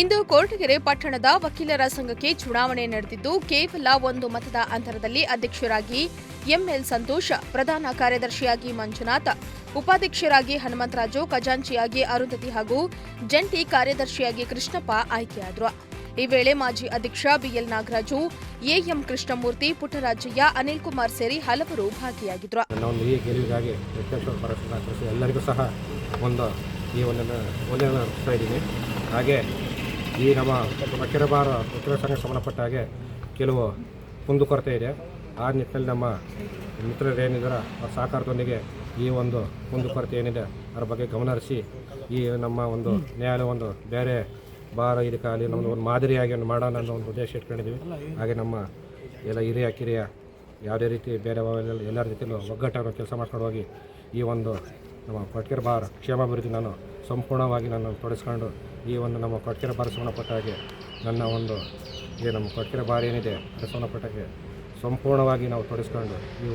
ಇಂದು ಕೊರಟಗೆರೆ ಪಟ್ಟಣದ ವಕೀಲರ ಸಂಘಕ್ಕೆ ಚುನಾವಣೆ ನಡೆದಿದ್ದು ಕೇವಲ ಒಂದು ಮತದ ಅಂತರದಲ್ಲಿ ಅಧ್ಯಕ್ಷರಾಗಿ ಎಂಎಲ್ ಸಂತೋಷ್, ಪ್ರಧಾನ ಕಾರ್ಯದರ್ಶಿಯಾಗಿ ಮಂಜುನಾಥ್, ಉಪಾಧ್ಯಕ್ಷರಾಗಿ ಹನುಮಂತರಾಜು, ಖಜಾಂಚಿಯಾಗಿ ಅರುಂಧತಿ ಹಾಗೂ ಜಂಟಿ ಕಾರ್ಯದರ್ಶಿಯಾಗಿ ಕೃಷ್ಣಪ್ಪ ಆಯ್ಕೆಯಾದರು. ಈ ವೇಳೆ ಮಾಜಿ ಅಧ್ಯಕ್ಷ ಬಿಎಲ್ ನಾಗರಾಜು, ಎಎಂ ಕೃಷ್ಣಮೂರ್ತಿ, ಪುಟ್ಟರಾಜಯ್ಯ, ಅನಿಲ್ ಕುಮಾರ್ ಸೇರಿ ಹಲವರು ಭಾಗಿಯಾಗಿದ್ದರು. ಈ ಗೆಲುವಿಗಾಗಿ ಎಲ್ಲರಿಗೂ ಸಹ ಇದ್ದೀನಿ. ಹಾಗೆ ಈ ನಮ್ಮ ವಕೀಲ ಸಂಘ ಸಂಬಂಧಪಟ್ಟ ಹಾಗೆ ಕೆಲವು ಕುಂದುಕೊರತೆ ಇದೆ. ಆ ನಿಟ್ಟಿನಲ್ಲಿ ನಮ್ಮ ಮಿತ್ರರು ಏನಿದ್ದಾರೆ ಅವರ ಸಹಕಾರದೊಂದಿಗೆ ಈ ಕುಂದುಕೊರತೆ ಏನಿದೆ ಅದರ ಬಗ್ಗೆ ಗಮನಹರಿಸಿ ಈ ನಮ್ಮ ನ್ಯಾಯಾಲಯ ಬೇರೆ ಬಾರ ಇದಕ್ಕಾಗಲಿ ನಮ್ಮದು ಮಾದರಿಯಾಗಿ ಮಾಡೋಣ ಅನ್ನೋ ಉದ್ದೇಶ ಇಟ್ಕೊಂಡಿದ್ದೀವಿ. ಹಾಗೆ ನಮ್ಮ ಎಲ್ಲ ಹಿರಿಯ ಕಿರಿಯ ಯಾವುದೇ ರೀತಿ ಬೇರೆ ಎಲ್ಲರ ರೀತಿಯಲ್ಲೂ ಒಗ್ಗಟ್ಟಾಗಿ ಕೆಲಸ ಮಾಡ್ಕೊಂಡು ಹೋಗಿ ಈ ನಮ್ಮ ಕೊರಟಗೆರೆ ಬಾರ್ ಕ್ಷೇಮಾಭಿವೃದ್ಧಿ ನಾನು ಸಂಪೂರ್ಣವಾಗಿ ತೊಡಗಿಸ್ಕೊಂಡು ಈ ನಮ್ಮ ಕೊರಟಗೆರೆ ಬಾರ್ ಸಂಬಂಧಪಟ್ಟ ಹಾಗೆ ನನ್ನ ಈ ನಮ್ಮ ಕೊರಟಗೆರೆ ಬಾರ್ ಏನಿದೆ ಅದರ ಸಂಬಂಧಪಟ್ಟಾಗೆ ಸಂಪೂರ್ಣವಾಗಿ ನಾವು ತೊಡಗಿಸ್ಕೊಂಡು ಈ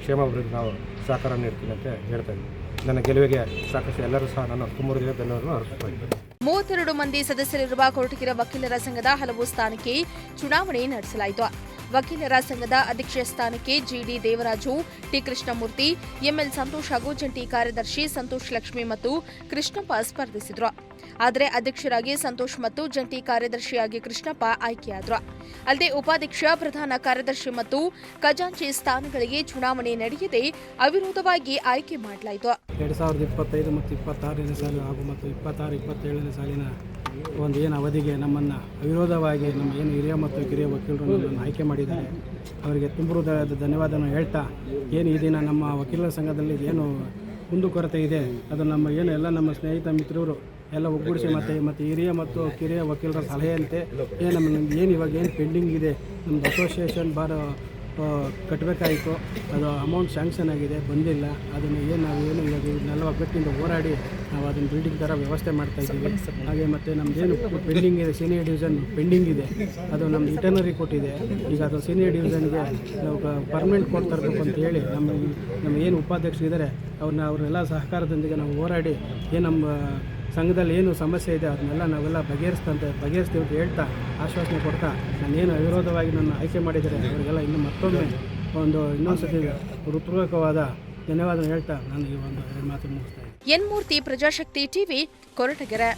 ಕ್ಷೇಮಾಭಿವೃದ್ಧಿ ನಾವು ಸಹಕಾರ ನೀಡ್ತೀನಿ ಅಂತ ಹೇಳ್ತಾ ಇದ್ದೀನಿ. ನನ್ನ ಗೆಲುವಿಗೆ ಸಾಕಷ್ಟು ಎಲ್ಲರೂ ಸಹ ನನ್ನ ತುಂಬ ಧನ್ಯವಾದಗಳನ್ನು ಅರ್ಪಿಸ್ತಾ 32 ಮಂದಿ ಸದಸ್ಯರಿರುವ ಕೊರಟಗೆರೆ ವಕೀಲರ ಸಂಘದ ಹಲವು ಸ್ಥಾನಕ್ಕೆ ಚುನಾವಣೆ ನಡೆಸಲಾಯಿತು. ವಕೀಲರ ಸಂಘದ ಅಧ್ಯಕ್ಷ ಸ್ಥಾನಕ್ಕೆ ಜಿಡಿ ದೇವರಾಜು, ಟಿ ಕೃಷ್ಣಮೂರ್ತಿ, ಎಂಎಲ್ ಸಂತೋಷ್ ಹಾಗೂ ಜಂಟಿ ಕಾರ್ಯದರ್ಶಿ ಸಂತೋಷ್ ಲಕ್ಷ್ಮಿ ಮತ್ತು ಕೃಷ್ಣಪ್ಪ ಸ್ಪರ್ಧಿಸಿದ್ರು. ಆದರೆ ಅಧ್ಯಕ್ಷರಾಗಿ ಸಂತೋಷ್ ಮತ್ತು ಜಂಟಿ ಕಾರ್ಯದರ್ಶಿಯಾಗಿ ಕೃಷ್ಣಪ್ಪ ಆಯ್ಕೆಯಾದರು. ಅಲ್ಲದೆ ಉಪಾಧ್ಯಕ್ಷ, ಪ್ರಧಾನ ಕಾರ್ಯದರ್ಶಿ ಮತ್ತು ಖಜಾಂಚಿ ಸ್ಥಾನಗಳಿಗೆ ಚುನಾವಣೆ ನಡೆಯದೆ ಅವಿರೋಧವಾಗಿ ಆಯ್ಕೆ ಮಾಡಲಾಯಿತು. 2025 ಮತ್ತು 26ನೇ ಸಾಲು ಹಾಗೂ ಮತ್ತು 26-27ನೇ ಸಾಲಿನ ಏನು ಅವಧಿಗೆ ನಮ್ಮನ್ನು ಅವಿರೋಧವಾಗಿ ನಮ್ಮ ಏನು ಹಿರಿಯ ಮತ್ತು ಕಿರಿಯ ವಕೀಲರು ನಮ್ಮನ್ನು ಆಯ್ಕೆ ಮಾಡಿದ್ದಾರೆ. ಅವರಿಗೆ ತುಂಬ ಧನ್ಯವಾದವನ್ನು ಹೇಳ್ತಾ, ಏನು ಈ ದಿನ ನಮ್ಮ ವಕೀಲರ ಸಂಘದಲ್ಲಿ ಏನು ಕುಂದುಕೊರತೆ ಇದೆ ಅದು ಎಲ್ಲ ನಮ್ಮ ಸ್ನೇಹಿತ ಮಿತ್ರರು ಎಲ್ಲ ಒಗ್ಗೂಡಿಸಿ ಮತ್ತು ಹಿರಿಯ ಮತ್ತು ಕಿರಿಯ ವಕೀಲರ ಸಲಹೆಯಂತೆ ಇವಾಗ ಏನು ಪೆಂಡಿಂಗ್ ಇದೆ, ನಮ್ಮದು ಅಸೋಸಿಯೇಷನ್ ಬಾರ್ ಕಟ್ಟಬೇಕಾಯಿತು, ಅದು ಅಮೌಂಟ್ ಸ್ಯಾಂಕ್ಷನ್ ಆಗಿದೆ, ಬಂದಿಲ್ಲ. ಅದನ್ನು ನಾವೇನು ಇವಾಗ ಇದನ್ನೆಲ್ಲ ಒಗ್ಗಟ್ಟಿಂದ ಹೋರಾಡಿ ನಾವು ಅದನ್ನು ಬಿಲ್ಡಿಂಗ್ ಥರ ವ್ಯವಸ್ಥೆ ಮಾಡ್ತಾಯಿದ್ದೀವಿ. ಹಾಗೆ ಮತ್ತು ನಮ್ಮದೇನು ಪೆಂಡಿಂಗ್ ಇದೆ, ಸೀನಿಯರ್ ಡಿವಿಷನ್ ಪೆಂಡಿಂಗ್ ಇದೆ, ಅದು ನಮ್ಮದು ಇಟರ್ನರಿ ಕೊಟ್ಟಿದೆ. ಈಗ ಅದು ಸೀನಿಯರ್ ಡಿವಿಷನ್ಗೆ ನಾವು ಪರ್ಮನೆಂಟ್ ಕೋರ್ಟ್ ತರಬೇಕು ಅಂತ ಹೇಳಿ ನಮ್ಮ ಏನು ಉಪಾಧ್ಯಕ್ಷರಿದ್ದಾರೆ ಅವ್ರನ್ನೆಲ್ಲ ಸಹಕಾರದೊಂದಿಗೆ ನಾವು ಹೋರಾಡಿ ನಮ್ಮ ಸಂಘದಲ್ಲಿ ಏನು ಸಮಸ್ಯೆ ಇದೆ ಅದನ್ನೆಲ್ಲ ನಾವೆಲ್ಲ ಬಗೆಹರಿಸ್ತೀವಿ ಅಂತ ಹೇಳ್ತಾ ಆಶ್ವಾಸನೆ ಕೊಡ್ತಾ ನಾನೇನು ಅವಿರೋಧವಾಗಿ ನನ್ನ ಆಯ್ಕೆ ಮಾಡಿದರೆ ಅವರಿಗೆಲ್ಲ ಇನ್ನು ಮತ್ತೊಮ್ಮೆ ಇನ್ನೊಂದು ಸತಿ ಹೃತ್ಪೂರ್ವಕವಾದ ಧನ್ಯವಾದ ಹೇಳ್ತಾ ನಾನು ಈ 2 ಮಾತು ಮುಗಿಸ್ತಾ ಇದ್ದೀನಿ. ಎನ್ ಮೂರ್ತಿ, ಪ್ರಜಾಶಕ್ತಿ ಟಿವಿ, ಕೊರಟಗೆರೆ.